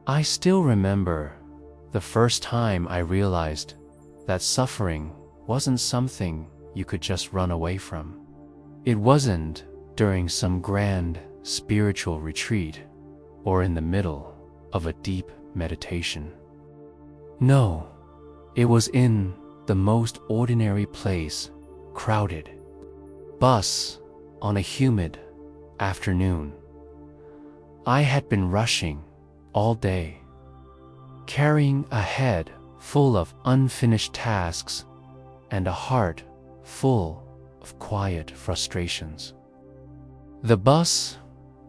I still remember the first time I realized that suffering wasn't something you could just run away from. It wasn't during some grand spiritual retreat or in the middle of a deep meditation. No, it was in the most ordinary place, crowded bus on a humid afternoon. I had been rushing all day, carrying a head full of unfinished tasks and a heart full of quiet frustrations. The bus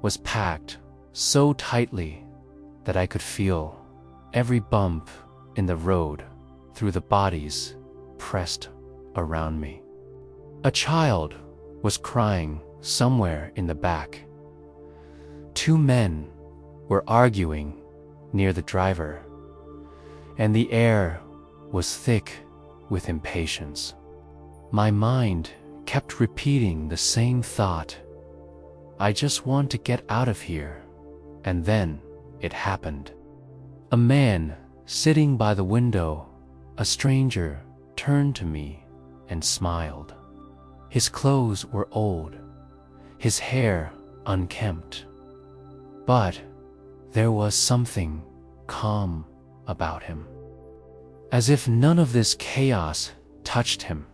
was packed so tightly that I could feel every bump in the road through the bodies pressed around me. A child was crying somewhere in the back. Two men were arguing near the driver, and the air was thick with impatience. My mind kept repeating the same thought. I just want to get out of here. And then it happened. A man sitting by the window, a stranger, turned to me and smiled. His clothes were old, his hair unkempt, but there was something calm about him, as if none of this chaos touched him.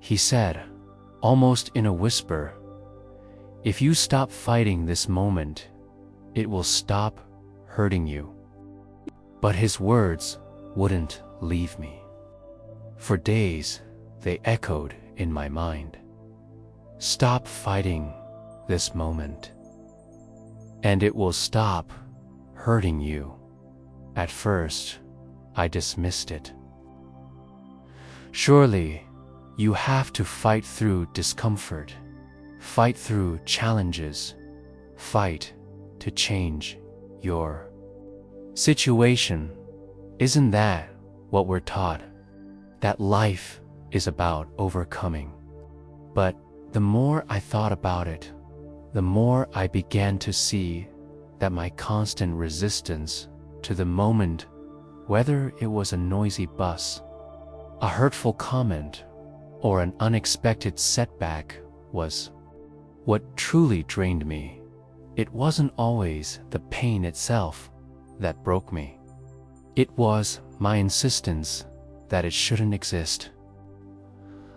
He said, almost in a whisper, "If you stop fighting this moment, it will stop hurting you." But his words wouldn't leave me. For days, they echoed in my mind. Stop fighting this moment, and it will stop hurting you. At first, I dismissed it. Surely, you have to fight through discomfort, fight through challenges, fight to change your situation. Isn't that what we're taught? That life is about overcoming. But the more I thought about it, the more I began to see that my constant resistance to the moment, whether it was a noisy bus, a hurtful comment, or an unexpected setback, was what truly drained me. It wasn't always the pain itself that broke me. It was my insistence that it shouldn't exist.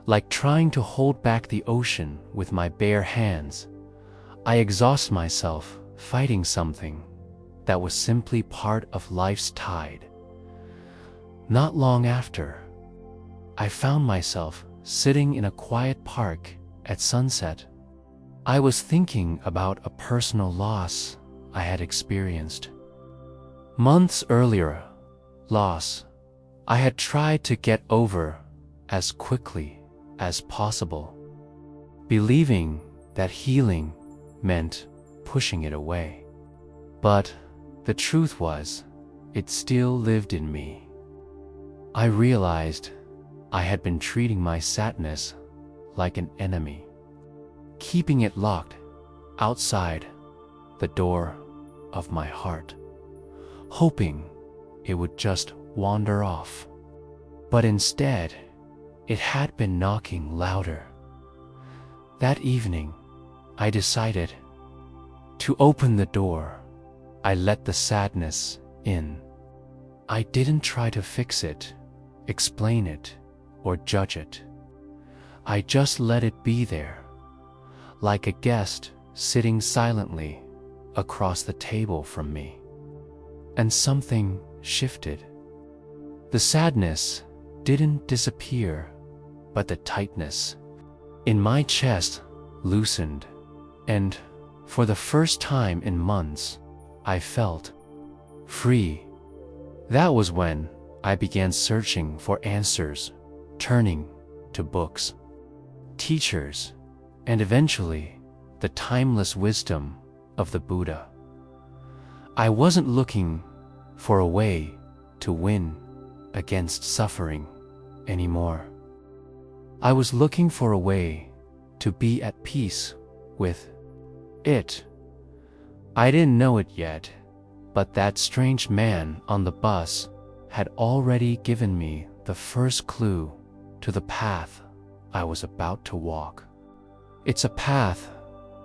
Like trying to hold back the ocean with my bare hands, I exhaust myself fighting something that was simply part of life's tide. Not long after, I found myself sitting in a quiet park at sunset. I was thinking about a personal loss I had experienced. Months earlier, loss I had tried to get over as quickly as possible, believing that healing meant pushing it away. But the truth was, it still lived in me. I realized I had been treating my sadness like an enemy, keeping it locked outside the door of my heart, hoping it would just wander off. But instead, it had been knocking louder. That evening, I decided to open the door. I let the sadness in. I didn't try to fix it, explain it, or judge it. I just let it be there, like a guest sitting silently across the table from me. And something shifted. The sadness didn't disappear, but the tightness in my chest loosened, and for the first time in months, I felt free. That was when I began searching for answers, turning to books, teachers, and eventually the timeless wisdom of the Buddha. I wasn't looking for a way to win against suffering anymore. I was looking for a way to be at peace with it. I didn't know it yet, But that strange man on the bus had already given me the first clue to the path I was about to walk. It's a path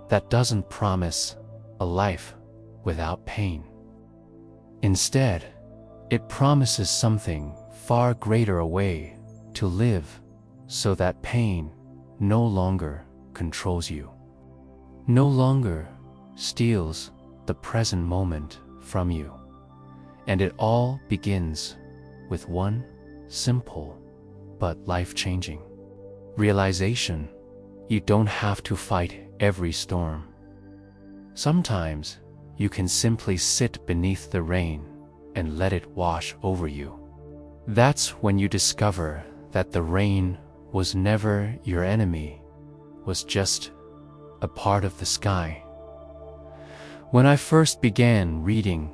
that doesn't promise a life without pain. Instead, it promises something far greater, a way to live so that pain no longer controls you, no longer steals the present moment from you. And it all begins with one simple but life-changing realization: you don't have to fight every storm. Sometimes you can simply sit beneath the rain and let it wash over you. That's when you discover that the rain was never your enemy, was just a part of the sky. When I first began reading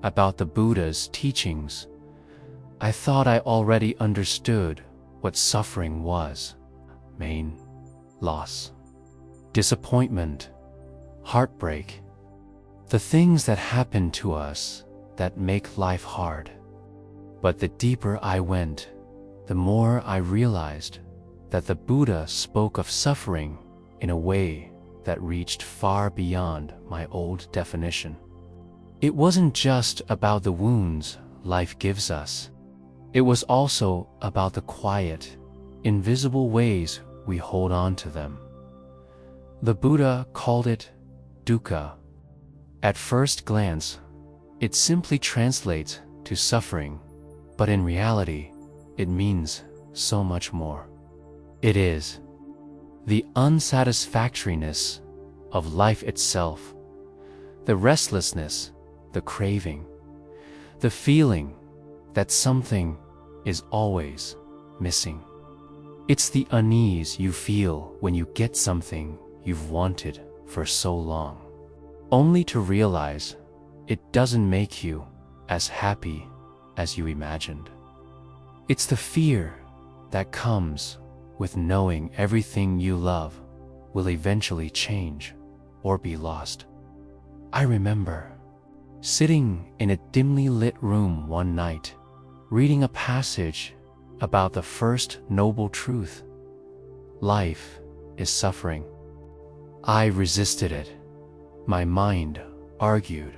about the Buddha's teachings, I thought I already understood what suffering was: pain, loss, disappointment, heartbreak, the things that happen to us that make life hard. But the deeper I went, the more I realized that the Buddha spoke of suffering in a way that reached far beyond my old definition. It wasn't just about the wounds life gives us. It was also about the quiet, invisible ways we hold on to them. The Buddha called it dukkha. At first glance, it simply translates to suffering, but in reality, it means so much more. It is the unsatisfactoriness of life itself, the restlessness, the craving, the feeling that something is always missing. It's the unease you feel when you get something you've wanted for so long, only to realize it doesn't make you as happy as you imagined. It's the fear that comes with knowing everything you love will eventually change or be lost. I remember sitting in a dimly lit room one night, reading a passage about the first noble truth: life is suffering. I resisted it. My mind argued,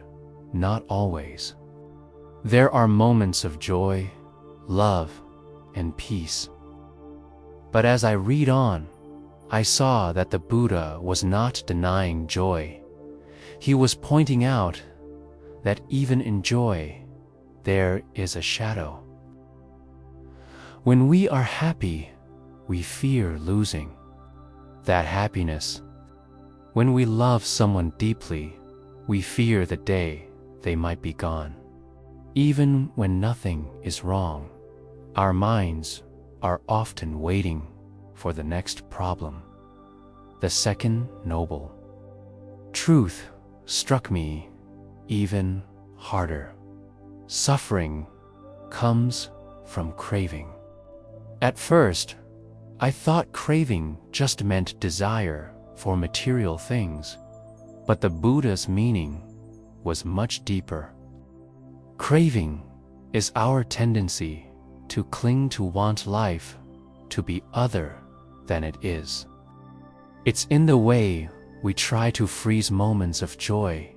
not always. There are moments of joy, love, and peace. But as I read on, I saw that the Buddha was not denying joy. He was pointing out that even in joy, there is a shadow. When we are happy, we fear losing that happiness. When we love someone deeply, we fear the day they might be gone. Even when nothing is wrong, our minds are often waiting for the next problem. The second noble truth struck me even harder. Suffering comes from craving. At first, I thought craving just meant desire for material things, but the Buddha's meaning was much deeper. Craving is our tendency to cling to want life to be other than it is. It's in the way we try to freeze moments of joy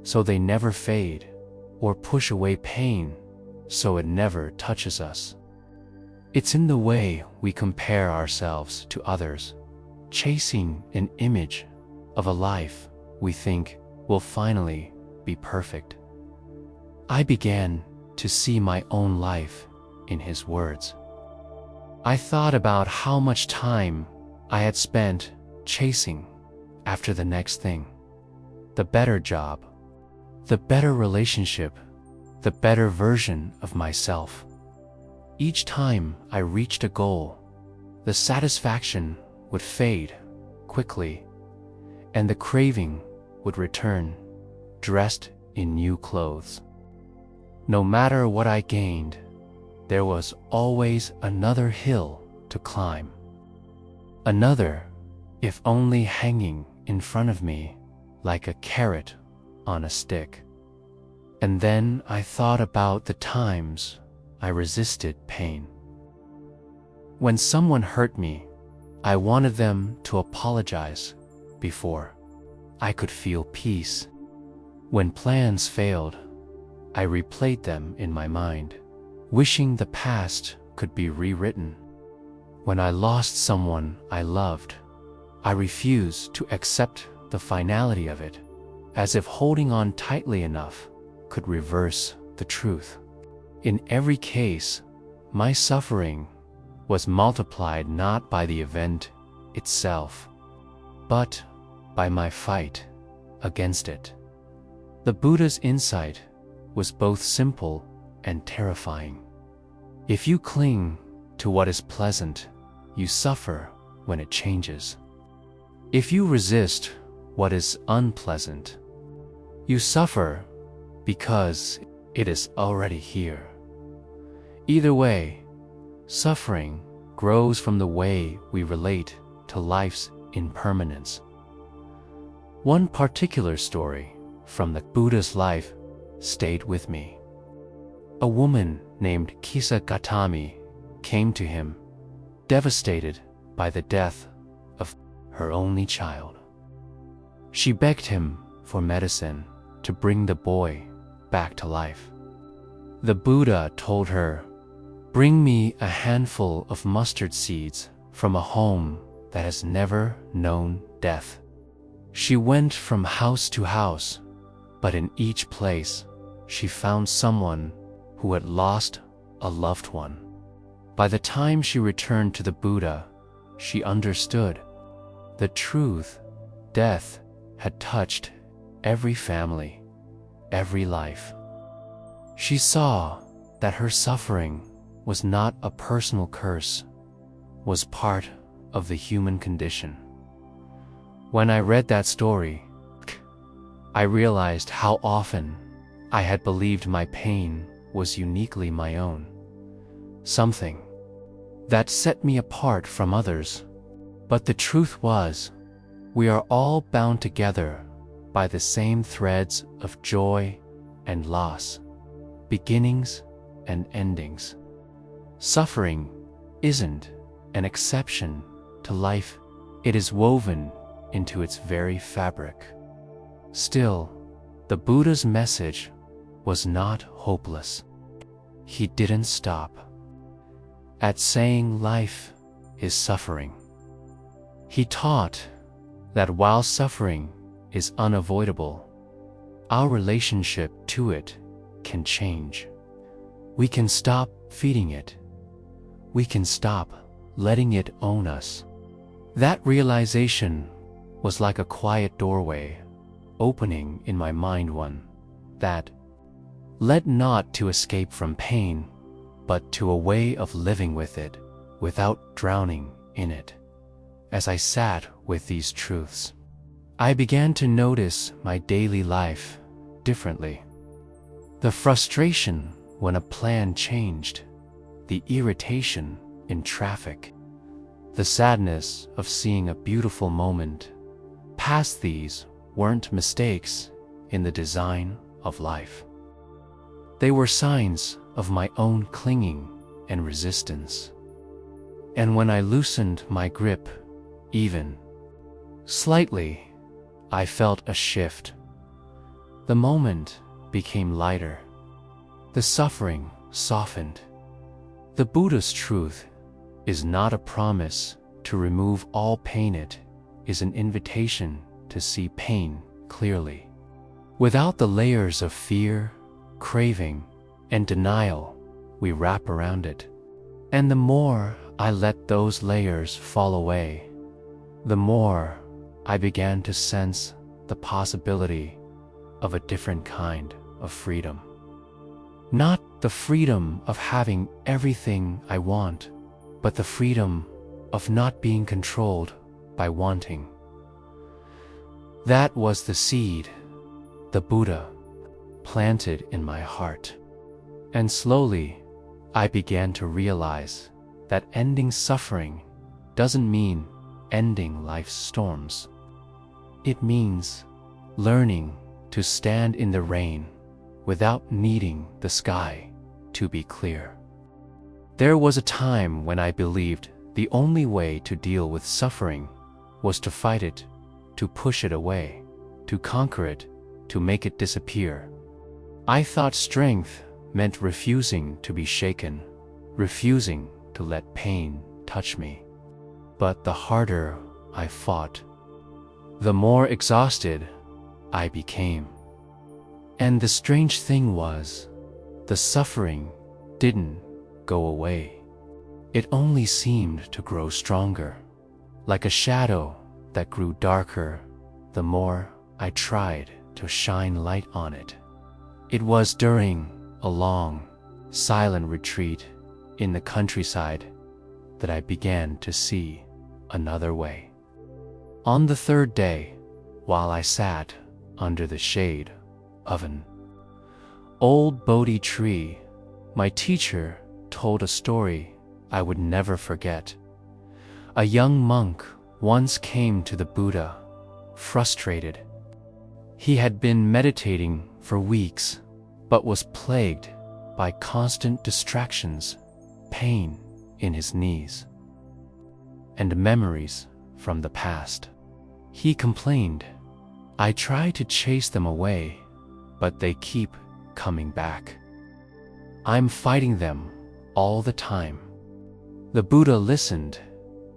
so they never fade, or push away pain so it never touches us. It's in the way we compare ourselves to others, chasing an image of a life we think will finally be perfect. I began to see my own life in his words. I thought about how much time I had spent chasing after the next thing: the better job, the better relationship, the better version of myself. Each time I reached a goal, the satisfaction would fade quickly, and the craving would return, dressed in new clothes. No matter what I gained, there was always another hill to climb. Another, if only hanging in front of me like a carrot on a stick. And then I thought about the times I resisted pain. When someone hurt me, I wanted them to apologize before I could feel peace. When plans failed, I replayed them in my mind, wishing the past could be rewritten. When I lost someone I loved, I refused to accept the finality of it, as if holding on tightly enough could reverse the truth. In every case, my suffering was multiplied not by the event itself, but by my fight against it. The Buddha's insight was both simple and terrifying. If you cling to what is pleasant, you suffer when it changes. If you resist what is unpleasant, you suffer because it is already here. Either way, suffering grows from the way we relate to life's impermanence. One particular story from the Buddha's life stayed with me. A woman named Kisa Gautami came to him, devastated by the death of her only child. She begged him for medicine to bring the boy back to life. The Buddha told her, "Bring me a handful of mustard seeds from a home that has never known death." She went from house to house, but in each place she found someone who had lost a loved one. By the time she returned to the Buddha, she understood the truth. Death had touched every family, every life. She saw that her suffering was not a personal curse, was part of the human condition. When I read that story, I realized how often I had believed my pain was uniquely my own, something that set me apart from others. But the truth was, we are all bound together by the same threads of joy and loss, beginnings and endings. Suffering isn't an exception to life, it is woven into its very fabric. Still, the Buddha's message was not hopeless. He didn't stop at saying life is suffering. He taught that while suffering is unavoidable, our relationship to it can change. We can stop feeding it. We can stop letting it own us. That realization was like a quiet doorway opening in my mind, one that led not to escape from pain, but to a way of living with it without drowning in it. As I sat with these truths, I began to notice my daily life differently. The frustration when a plan changed, the irritation in traffic, the sadness of seeing a beautiful moment. Past these weren't mistakes in the design of life. They were signs of my own clinging and resistance. And when I loosened my grip, even slightly, I felt a shift. The moment became lighter. The suffering softened. The Buddha's truth is not a promise to remove all pain. It is an invitation to see pain clearly, without the layers of fear, craving, and denial we wrap around it. And the more I let those layers fall away, the more I began to sense the possibility of a different kind of freedom. Not the freedom of having everything I want, but the freedom of not being controlled by wanting. That was the seed the Buddha planted in my heart. And slowly, I began to realize that ending suffering doesn't mean ending life's storms. It means learning to stand in the rain without needing the sky to be clear. There was a time when I believed the only way to deal with suffering was to fight it, to push it away, to conquer it, to make it disappear. I thought strength meant refusing to be shaken, refusing to let pain touch me. But the harder I fought, the more exhausted I became. And the strange thing was, the suffering didn't go away. It only seemed to grow stronger, like a shadow that grew darker the more I tried to shine light on it. It was during a long, silent retreat in the countryside that I began to see another way. On the third day, while I sat under the shade of an old Bodhi tree, my teacher told a story I would never forget. A young monk once came to the Buddha, frustrated. He had been meditating for weeks, but was plagued by constant distractions, pain in his knees, and memories from the past. He complained, "I try to chase them away, but they keep coming back. I'm fighting them all the time." The Buddha listened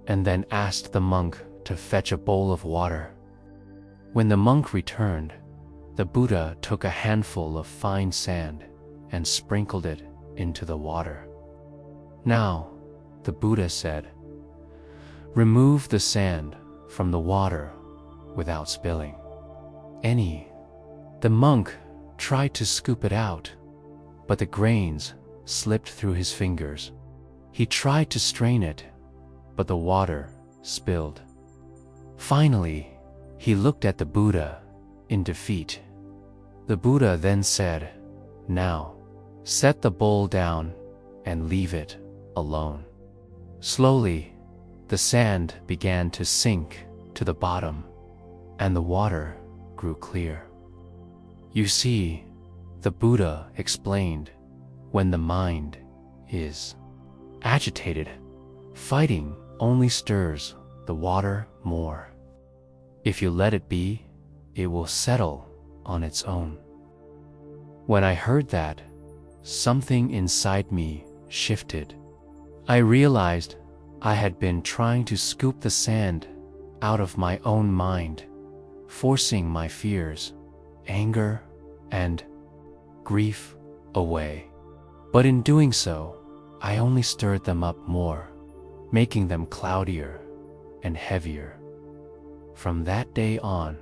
and then asked the monk to fetch a bowl of water. When the monk returned, the Buddha took a handful of fine sand and sprinkled it into the water. "Now," the Buddha said, "remove the sand from the water without spilling any." The monk tried to scoop it out, but the grains slipped through his fingers. He tried to strain it, but the water spilled. Finally, he looked at the Buddha in defeat. The Buddha then said, "Now, set the bowl down and leave it alone." Slowly, the sand began to sink to the bottom, and the water grew clear. "You see," the Buddha explained, "when the mind is agitated, fighting only stirs the water more. If you let it be, it will settle on its own." When I heard that, something inside me shifted. I realized I had been trying to scoop the sand out of my own mind, forcing my fears, anger, and grief away. But in doing so, I only stirred them up more, making them cloudier and heavier. From that day on,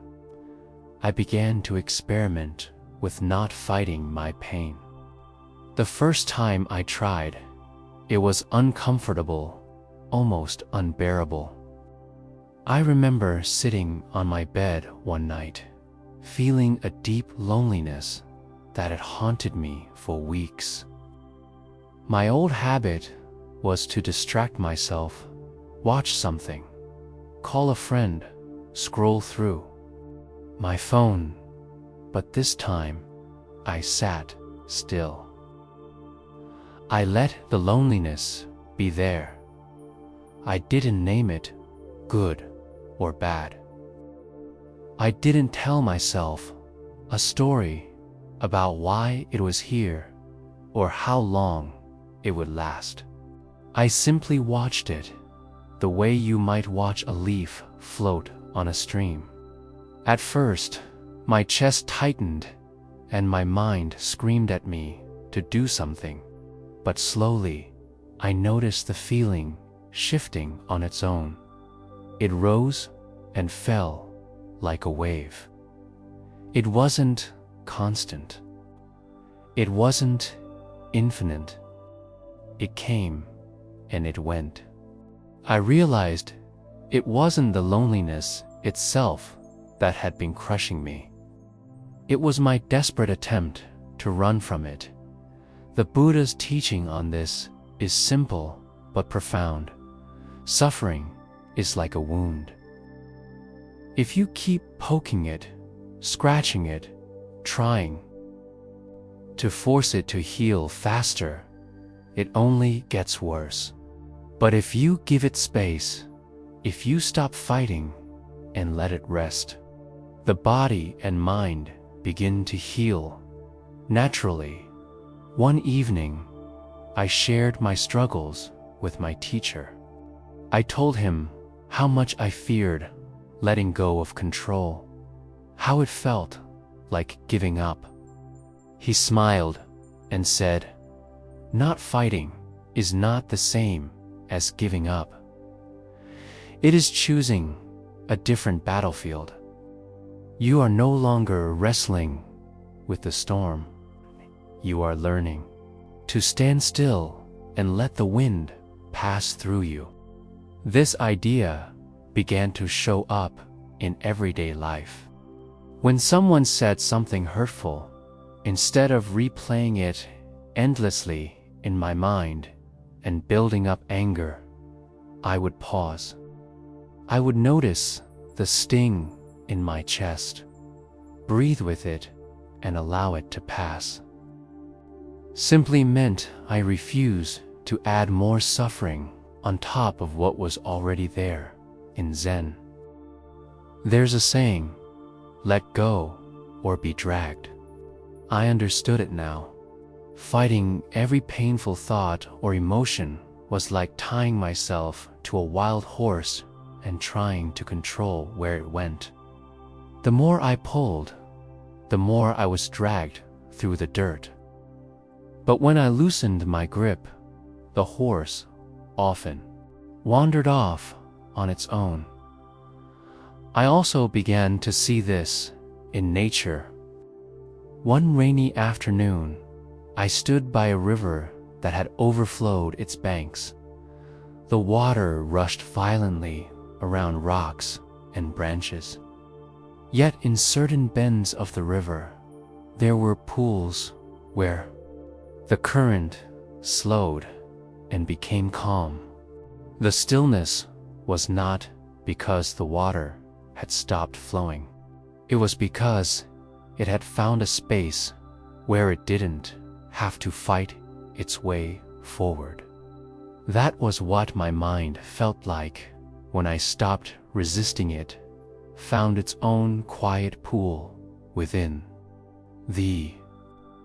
I began to experiment with not fighting my pain. The first time I tried, it was uncomfortable, almost unbearable. I remember sitting on my bed one night, feeling a deep loneliness that had haunted me for weeks. My old habit was to distract myself, watch something, call a friend, scroll through my phone, but this time I sat still. I let the loneliness be there. I didn't name it good or bad. I didn't tell myself a story about why it was here or how long it would last. I simply watched it, the way you might watch a leaf float on a stream. At first, my chest tightened and my mind screamed at me to do something, but slowly I noticed the feeling shifting on its own. It rose and fell like a wave. It wasn't constant. It wasn't infinite. It came and it went. I realized it wasn't the loneliness itself that had been crushing me. It was my desperate attempt to run from it. The Buddha's teaching on this is simple but profound. Suffering is like a wound. If you keep poking it, scratching it, trying to force it to heal faster, it only gets worse. But if you give it space, if you stop fighting and let it rest, the body and mind begin to heal naturally. One evening, I shared my struggles with my teacher. I told him how much I feared letting go of control, how it felt like giving up. He smiled and said, "Not fighting is not the same as giving up. It is choosing a different battlefield. You are no longer wrestling with the storm. You are learning to stand still and let the wind pass through you." This idea began to show up in everyday life. When someone said something hurtful, instead of replaying it endlessly in my mind and building up anger, I would pause. I would notice the sting in my chest, breathe with it, and allow it to pass. Simply meant I refuse to add more suffering on top of what was already there in Zen. There's a saying, "Let go or be dragged." I understood it now. Fighting every painful thought or emotion was like tying myself to a wild horse and trying to control where it went. The more I pulled, the more I was dragged through the dirt. But when I loosened my grip, the horse often wandered off on its own. I also began to see this in nature. One rainy afternoon, I stood by a river that had overflowed its banks. The water rushed violently around rocks and branches. Yet in certain bends of the river, there were pools where the current slowed and became calm. The stillness was not because the water had stopped flowing. It was because it had found a space where it didn't have to fight its way forward. That was what my mind felt like when I stopped resisting it, found its own quiet pool within. The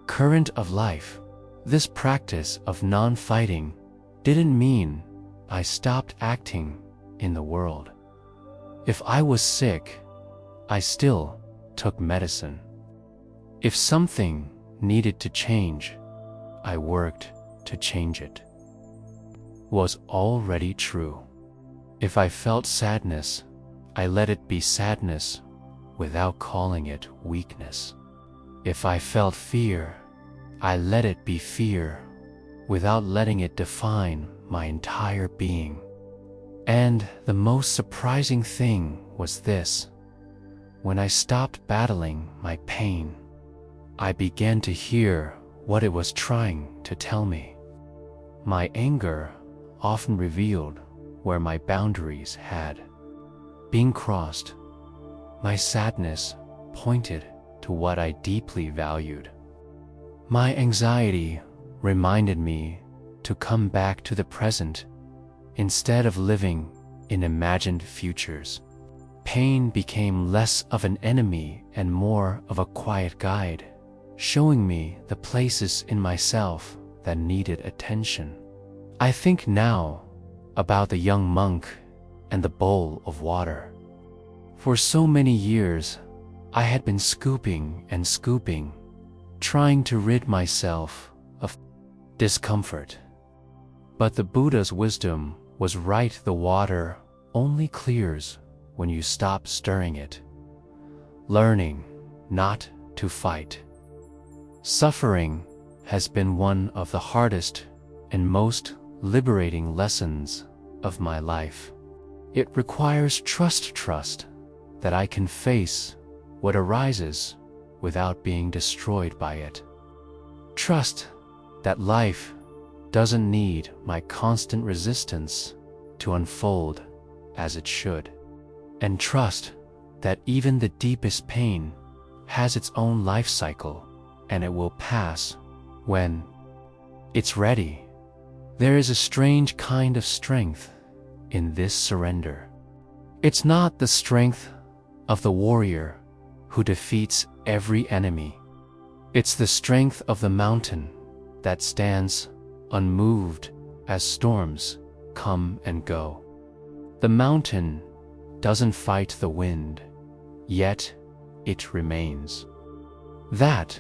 current of life, this practice of non-fighting, didn't mean I stopped acting in the world. If I was sick, I still took medicine. If something needed to change, I worked to change it. Was already true. If I felt sadness, I let it be sadness without calling it weakness. If I felt fear, I let it be fear without letting it define my entire being. And the most surprising thing was this: when I stopped battling my pain, I began to hear what it was trying to tell me. My anger often revealed where my boundaries had been crossed. My sadness pointed to what I deeply valued. My anxiety reminded me to come back to the present instead of living in imagined futures. Pain became less of an enemy and more of a quiet guide, showing me the places in myself that needed attention. I think now about the young monk and the bowl of water. For so many years, I had been scooping and scooping, trying to rid myself of discomfort. But the Buddha's wisdom was right: the water only clears when you stop stirring it. Learning not to fight. Suffering has been one of the hardest and most liberating lessons of my life. It requires trust that I can face what arises without being destroyed by it. Trust that life doesn't need my constant resistance to unfold as it should. And trust that even the deepest pain has its own life cycle, and it will pass when it's ready. There is a strange kind of strength in this surrender. It's not the strength of the warrior who defeats every enemy. It's the strength of the mountain that stands unmoved as storms come and go. The mountain doesn't fight the wind, yet it remains. That,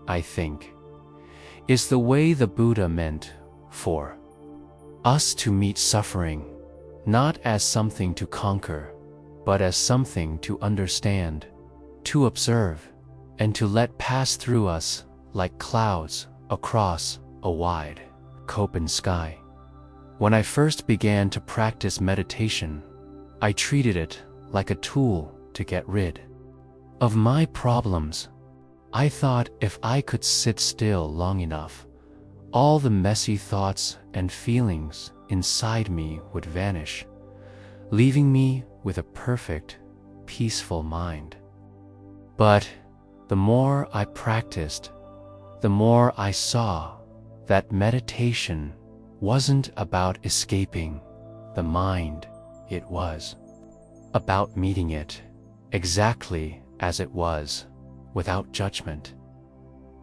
I think, is the way the Buddha meant for us to meet suffering, not as something to conquer, but as something to understand, to observe, and to let pass through us like clouds across a wide, open sky. When I first began to practice meditation, I treated it like a tool to get rid of my problems. I thought if I could sit still long enough, all the messy thoughts and feelings inside me would vanish, leaving me with a perfect, peaceful mind. But the more I practiced, the more I saw that meditation wasn't about escaping the mind. It was about meeting it exactly as it was, without judgment.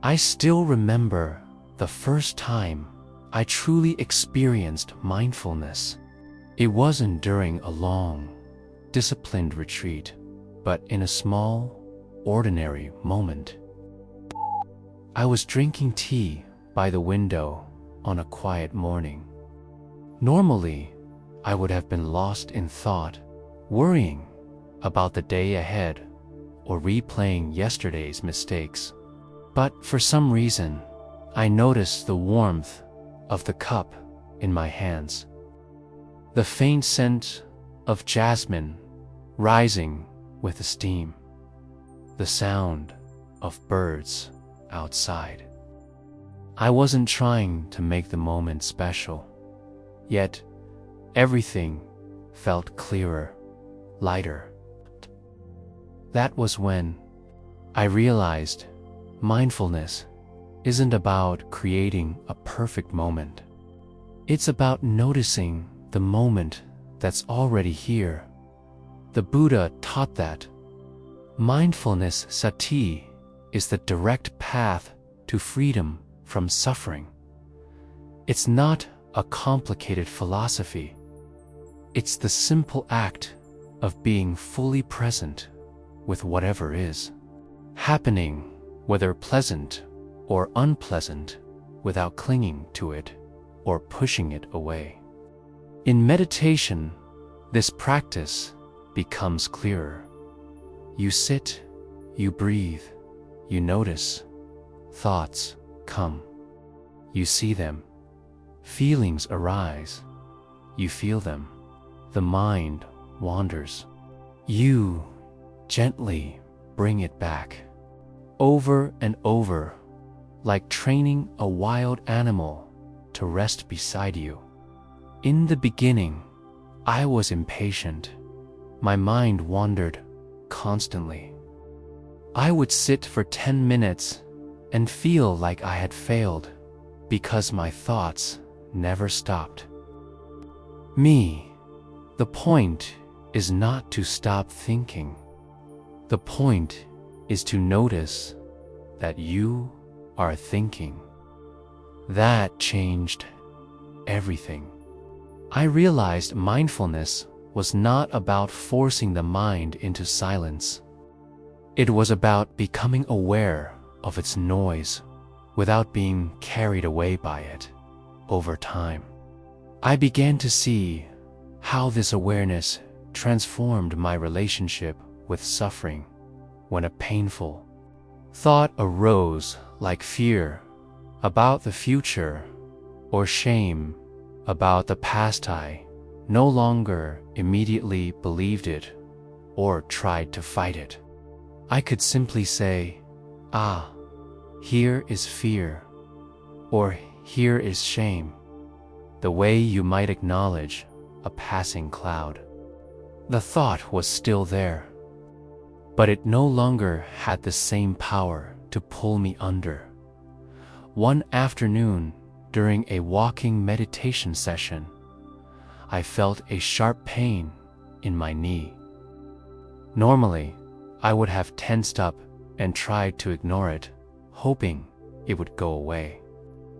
I still remember the first time I truly experienced mindfulness. It wasn't during a long, disciplined retreat, but in a small, ordinary moment. I was drinking tea by the window on a quiet morning. Normally, I would have been lost in thought, worrying about the day ahead or replaying yesterday's mistakes. But for some reason, I noticed the warmth of the cup in my hands, the faint scent of jasmine rising with the steam, the sound of birds outside. I wasn't trying to make the moment special, yet everything felt clearer, lighter. That was when I realized mindfulness isn't about creating a perfect moment. It's about noticing the moment that's already here. The Buddha taught that mindfulness sati is the direct path to freedom from suffering. It's not a complicated philosophy. It's the simple act of being fully present with whatever is happening, whether pleasant or unpleasant, without clinging to it or pushing it away. In meditation, this practice becomes clearer. You sit, you breathe, you notice. Thoughts come. You see them. Feelings arise. You feel them. The mind wanders. You gently bring it back, over and over, like training a wild animal to rest beside you. In the beginning, I was impatient. My mind wandered constantly. I would sit for 10 minutes and feel like I had failed because my thoughts never stopped. The point is not to stop thinking. The point is to notice that you are thinking. That changed everything. I realized mindfulness was not about forcing the mind into silence. It was about becoming aware of its noise without being carried away by it. Over time, I began to see how this awareness transformed my relationship with suffering. When a painful thought arose, like fear about the future or shame about the past, I no longer immediately believed it or tried to fight it. I could simply say, here is fear, or here is shame, the way you might acknowledge a passing cloud. The thought was still there, but it no longer had the same power to pull me under. One afternoon, during a walking meditation session, I felt a sharp pain in my knee. Normally, I would have tensed up and tried to ignore it, hoping it would go away.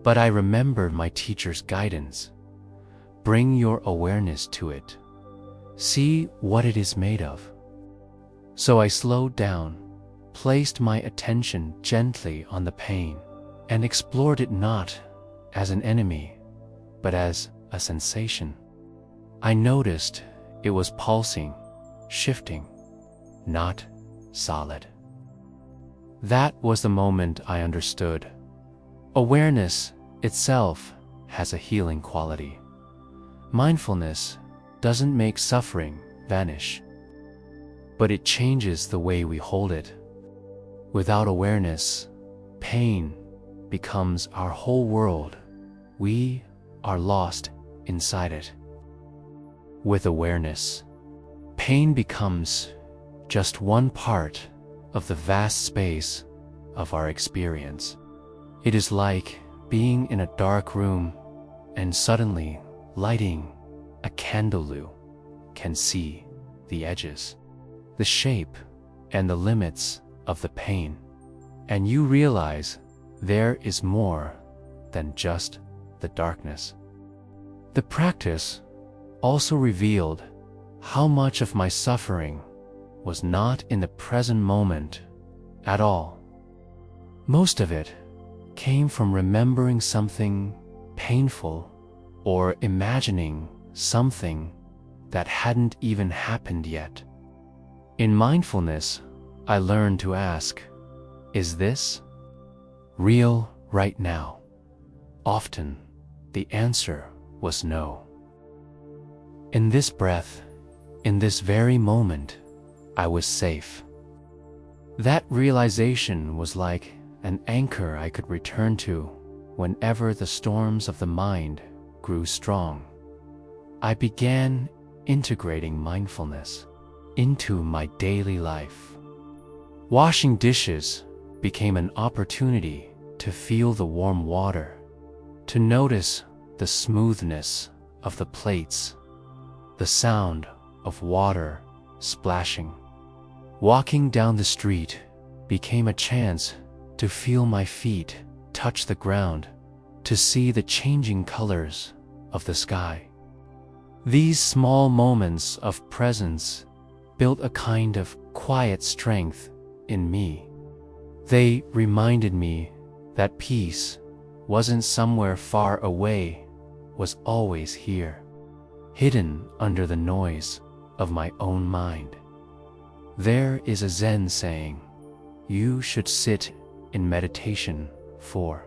But I remembered my teacher's guidance. Bring your awareness to it. See what it is made of. So I slowed down, placed my attention gently on the pain, and explored it not as an enemy, but as a sensation. I noticed it was pulsing, shifting, not solid. That was the moment I understood. Awareness itself has a healing quality. Mindfulness doesn't make suffering vanish, but it changes the way we hold it. Without awareness, pain becomes our whole world. We are lost inside it. With awareness, pain becomes just one part of the vast space of our experience. It is like being in a dark room and suddenly lighting a candle can see the edges, the shape, and the limits of the pain, and you realize there is more than just the darkness. The practice also revealed how much of my suffering was not in the present moment at all. Most of it came from remembering something painful or imagining something that hadn't even happened yet. In mindfulness, I learned to ask, is this real right now? Often, the answer was no. In this breath, in this very moment, I was safe. That realization was like an anchor I could return to whenever the storms of the mind grew strong. I began integrating mindfulness into my daily life. Washing dishes became an opportunity to feel the warm water, to notice the smoothness of the plates, the sound of water splashing. Walking down the street became a chance to feel my feet touch the ground, to see the changing colors of the sky. These small moments of presence built a kind of quiet strength in me. They reminded me that peace wasn't somewhere far away, was always here, hidden under the noise of my own mind. There is a Zen saying, you should sit in meditation for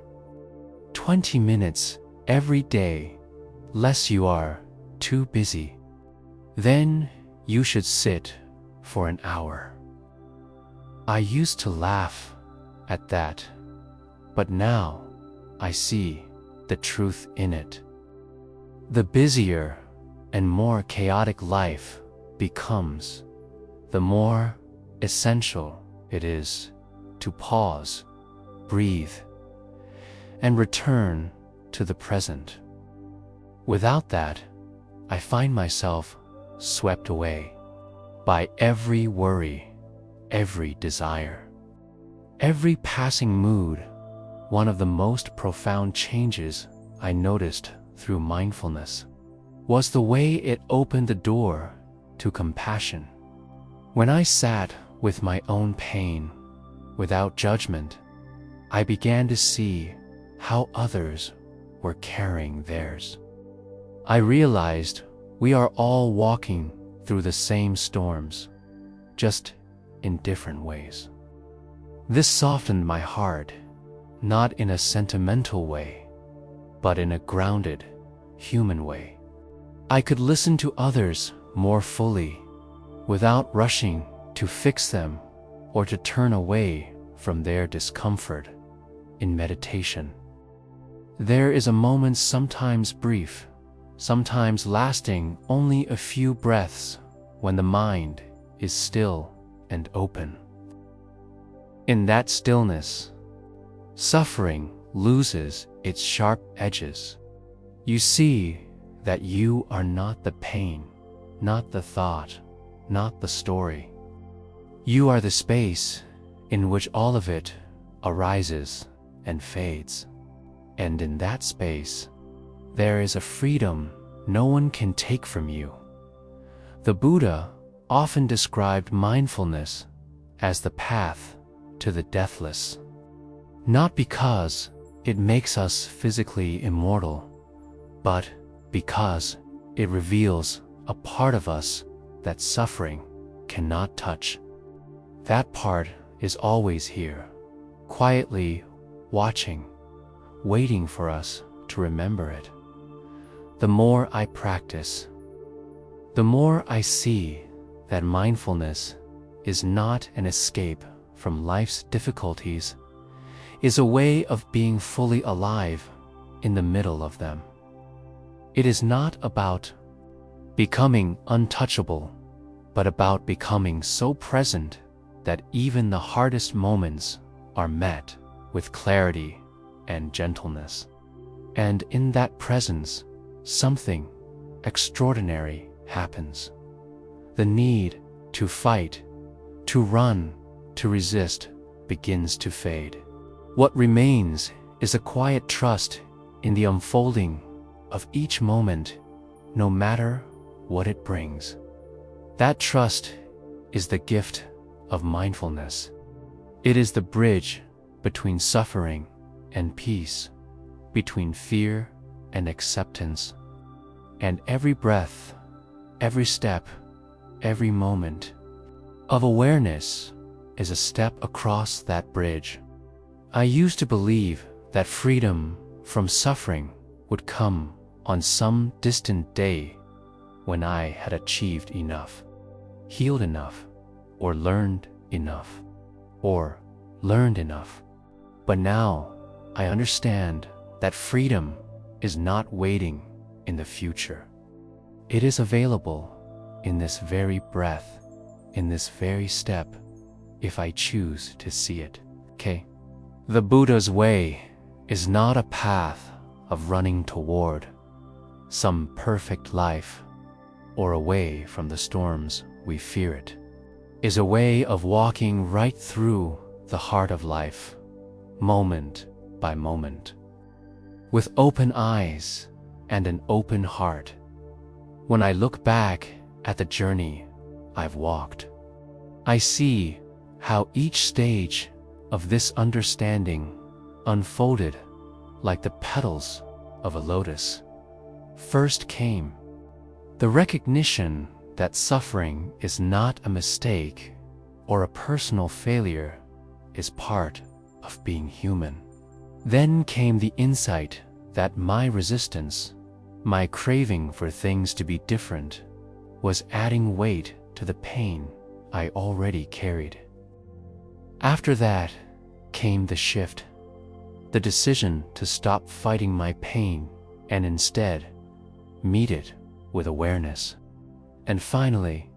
20 minutes every day, lest you are too busy. Then you should sit for an hour. I used to laugh at that, but now I see the truth in it. The busier and more chaotic life becomes, the more essential it is to pause, breathe, and return to the present. Without that, I find myself swept away by every worry, every desire, every passing mood. One of the most profound changes I noticed through mindfulness was the way it opened the door to compassion. When I sat with my own pain, without judgment, I began to see how others were carrying theirs. I realized we are all walking through the same storms, just in different ways. This softened my heart, not in a sentimental way, but in a grounded, human way. I could listen to others more fully, without rushing to fix them or to turn away from their discomfort. In meditation, there is a moment, sometimes brief, sometimes lasting only a few breaths, when the mind is still and open. In that stillness, suffering loses its sharp edges. You see that you are not the pain, not the thought, not the story. You are the space in which all of it arises and fades. And in that space, there is a freedom no one can take from you. The Buddha often described mindfulness as the path to the deathless, not because it makes us physically immortal, but because it reveals a part of us that suffering cannot touch. That part is always here, quietly watching, waiting for us to remember it. The more I practice, the more I see that mindfulness is not an escape from life's difficulties, is a way of being fully alive in the middle of them. It is not about becoming untouchable, but about becoming so present that even the hardest moments are met with clarity and gentleness. And in that presence, something extraordinary happens. The need to fight, to run, to resist begins to fade. What remains is a quiet trust in the unfolding of each moment, no matter what it brings. That trust is the gift of mindfulness. It is the bridge between suffering and peace, between fear and acceptance. And every breath, every step, every moment of awareness is a step across that bridge. I used to believe that freedom from suffering would come on some distant day when I had achieved enough, healed enough, or learned enough. But now I understand that freedom is not waiting in the future. It is available in this very breath, in this very step, if I choose to see it. Okay? The Buddha's way is not a path of running toward some perfect life or away from the storms we fear. It is a way of walking right through the heart of life, moment by moment, with open eyes and an open heart. When I look back at the journey I've walked, I see how each stage of this understanding unfolded like the petals of a lotus. First came the recognition that suffering is not a mistake or a personal failure, is part of being human. Then came the insight that my resistance, my craving for things to be different, was adding weight to the pain I already carried. After that came the shift, the decision to stop fighting my pain and instead meet it with awareness. And finally,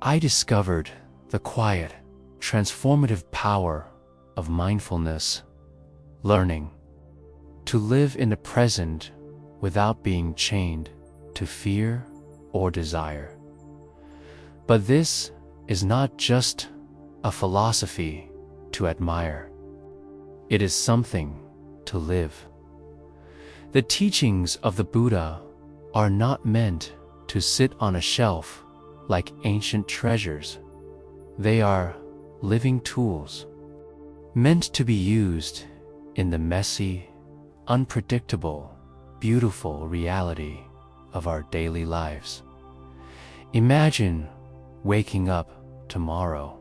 I discovered the quiet, transformative power of mindfulness, learning to live in the present without being chained to fear or desire. But this is not just a philosophy to admire. It is something to live. The teachings of the Buddha are not meant to sit on a shelf like ancient treasures. They are living tools, meant to be used in the messy, unpredictable, beautiful reality of our daily lives. Imagine waking up tomorrow,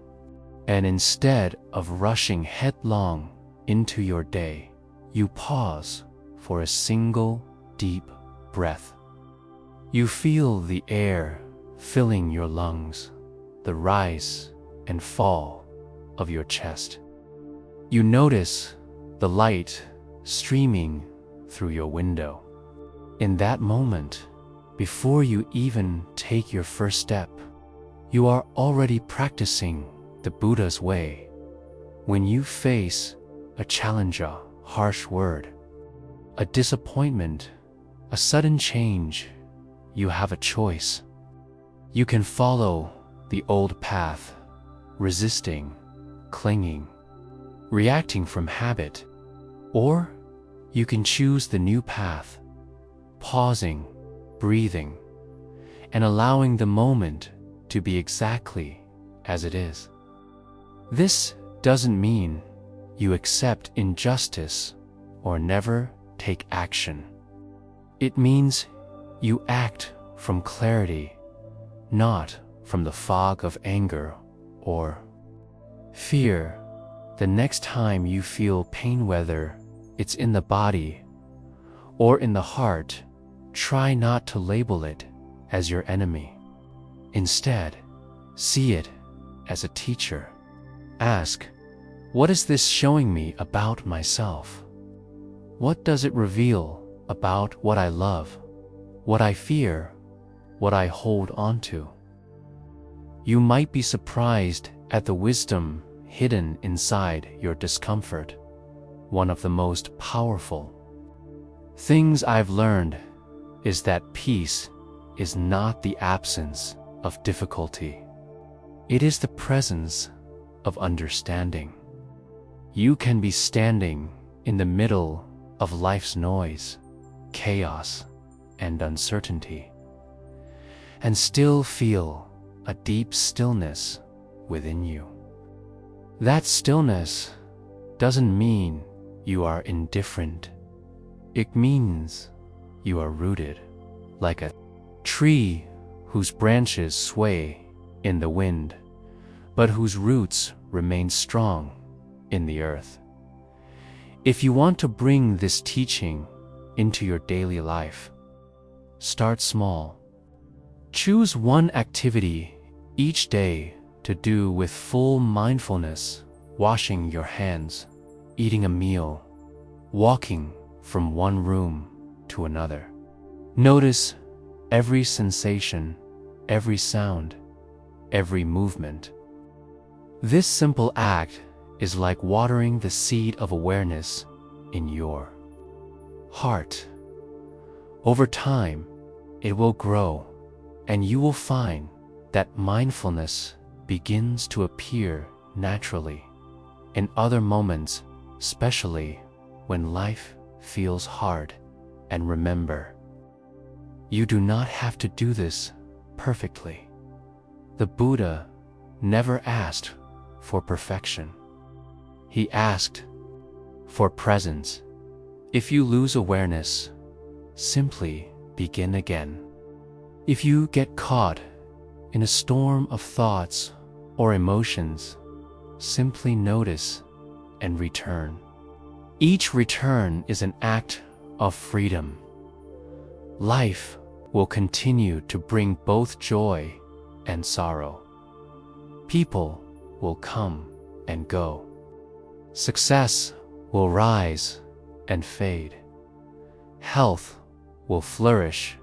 and instead of rushing headlong into your day, you pause for a single deep breath. You feel the air filling your lungs, the rise and fall of your chest. You notice the light streaming through your window. In that moment, before you even take your first step, you are already practicing the Buddha's way. When you face a challenge, a harsh word, a disappointment, a sudden change, you have a choice. You can follow the old path, resisting, clinging, reacting from habit, or you can choose the new path, pausing, breathing, and allowing the moment to be exactly as it is. This doesn't mean you accept injustice or never take action. It means you act from clarity, not from the fog of anger or fear. The next time you feel pain, whether it's in the body or in the heart, try not to label it as your enemy. Instead, see it as a teacher. Ask, what is this showing me about myself? What does it reveal about what I love, what I fear, what I hold on to? You might be surprised at the wisdom hidden inside your discomfort. One of the most powerful things I've learned is that peace is not the absence of difficulty. It is the presence of understanding. You can be standing in the middle of life's noise, chaos, and uncertainty, and still feel a deep stillness within you. That stillness doesn't mean you are indifferent. It means you are rooted, like a tree whose branches sway in the wind, but whose roots remain strong in the earth. If you want to bring this teaching into your daily life, start small. Choose one activity each day to do with full mindfulness: washing your hands, eating a meal, walking from one room to another. Notice every sensation, every sound, every movement. This simple act is like watering the seed of awareness in your heart. Over time, it will grow, and you will find that mindfulness begins to appear naturally in other moments, especially when life feels hard. And remember, you do not have to do this perfectly. The Buddha never asked for perfection. He asked for presence. If you lose awareness, simply begin again. If you get caught in a storm of thoughts or emotions, simply notice and return. Each return is an act of freedom. Life will continue to bring both joy and sorrow. People will come and go. Success will rise and fade. Health will flourish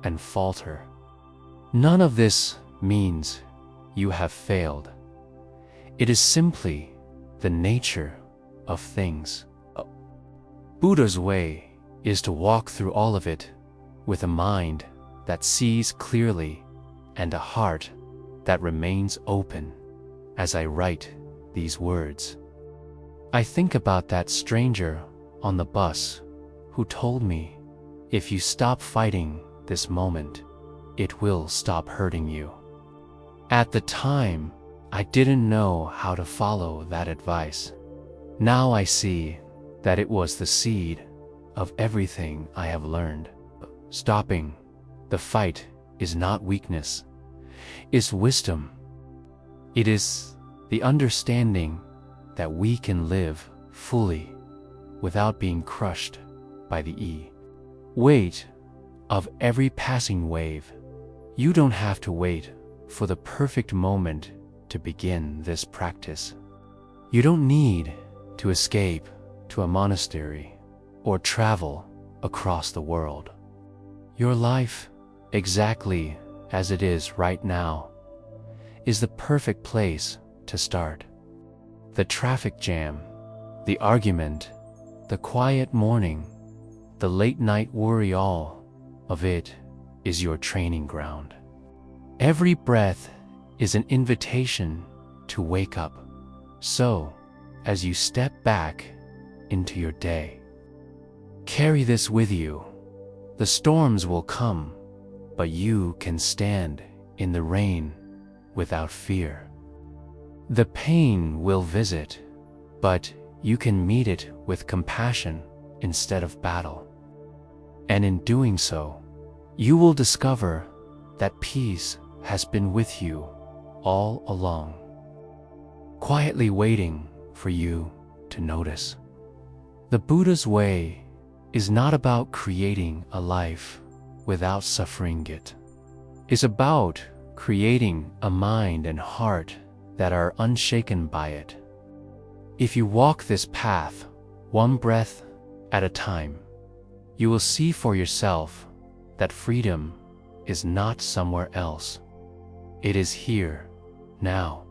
and falter. None of this means you have failed. It is simply the nature of things. Buddha's way is to walk through all of it with a mind that sees clearly and a heart that remains open. As I write these words, I think about that stranger on the bus who told me, if you stop fighting this moment, it will stop hurting you. At the time, I didn't know how to follow that advice. Now I see that it was the seed of everything I have learned. Stopping the fight is not weakness, it's wisdom. It is the understanding that we can live fully without being crushed by the weight of every passing wave. You don't have to wait for the perfect moment to begin this practice. You don't need to escape to a monastery or travel across the world. Your life, exactly as it is right now, is the perfect place to start. The traffic jam, the argument, The quiet morning, the late night worry, all of it is your training ground. Every breath is an invitation to wake up. So, as you step back into your day, carry this with you. The storms will come, but you can stand in the rain without fear. The pain will visit, but you can meet it with compassion instead of battle. And in doing so, you will discover that peace has been with you all along, quietly waiting for you to notice. The Buddha's way is not about creating a life without suffering it. It's about creating a mind and heart that are unshaken by it. If you walk this path, one breath at a time, you will see for yourself that freedom is not somewhere else. It is here, now,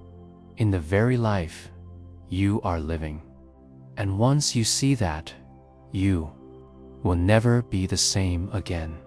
in the very life you are living. And once you see that, you will never be the same again.